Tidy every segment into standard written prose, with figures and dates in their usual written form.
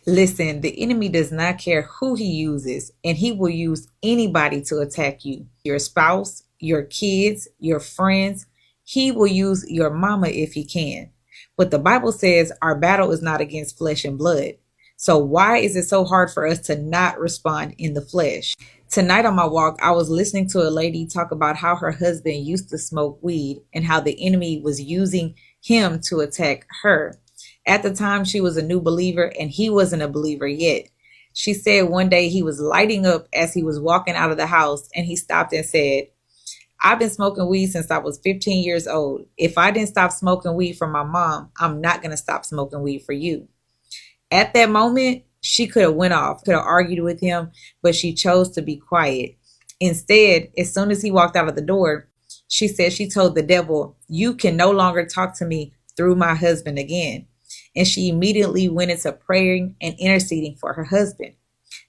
Listen, the enemy does not care who he uses, and he will use anybody to attack you. Your spouse, your kids, your friends. He will use your mama if he can. But the Bible says our battle is not against flesh and blood. So why is it so hard for us to not respond in the flesh? Tonight on my walk, I was listening to a lady talk about how her husband used to smoke weed and how the enemy was using him to attack her. At the time, she was a new believer and he wasn't a believer yet. She said one day he was lighting up as he was walking out of the house and he stopped and said, I've been smoking weed since I was 15 years old. If I didn't stop smoking weed for my mom, I'm not going to stop smoking weed for you. At that moment, she could have went off, could have argued with him, but she chose to be quiet. Instead, as soon as he walked out of the door, she said she told the devil, you can no longer talk to me through my husband again. And she immediately went into praying and interceding for her husband.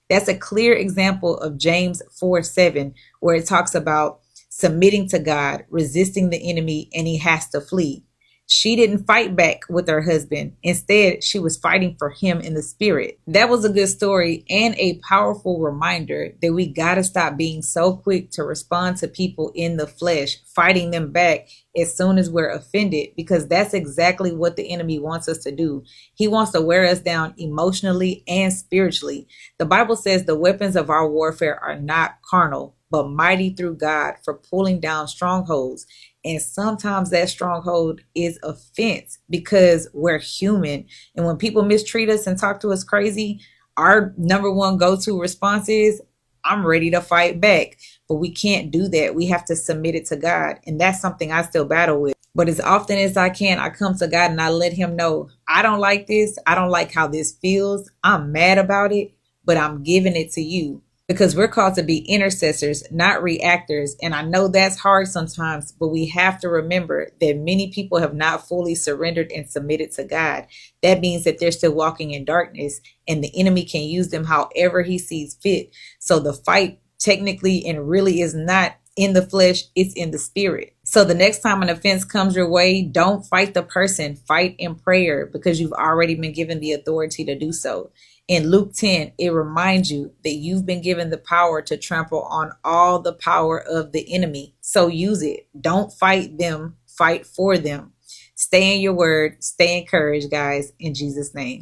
That's a clear example of James 4:7, where it talks about submitting to God, resisting the enemy, and he has to flee. She didn't fight back with her husband. Instead, she was fighting for him in the spirit. That was a good story and a powerful reminder that we got to stop being so quick to respond to people in the flesh, fighting them back as soon as we're offended, because that's exactly what the enemy wants us to do. He wants to wear us down emotionally and spiritually. The Bible says the weapons of our warfare are not carnal, but mighty through God for pulling down strongholds. And sometimes that stronghold is offense because we're human. And when people mistreat us and talk to us crazy, our number one go-to response is, I'm ready to fight back. But we can't do that. We have to submit it to God. And that's something I still battle with. But as often as I can, I come to God and I let him know, I don't like this. I don't like how this feels. I'm mad about it, but I'm giving it to you. Because we're called to be intercessors, not reactors. And I know that's hard sometimes, but we have to remember that many people have not fully surrendered and submitted to God. That means that they're still walking in darkness and the enemy can use them however he sees fit. So the fight technically and really is not in the flesh, it's in the spirit. So the next time an offense comes your way, don't fight the person, fight in prayer because you've already been given the authority to do so. In Luke 10, it reminds you that you've been given the power to trample on all the power of the enemy. So use it. Don't fight them, fight for them. Stay in your word, stay encouraged, guys, in Jesus' name.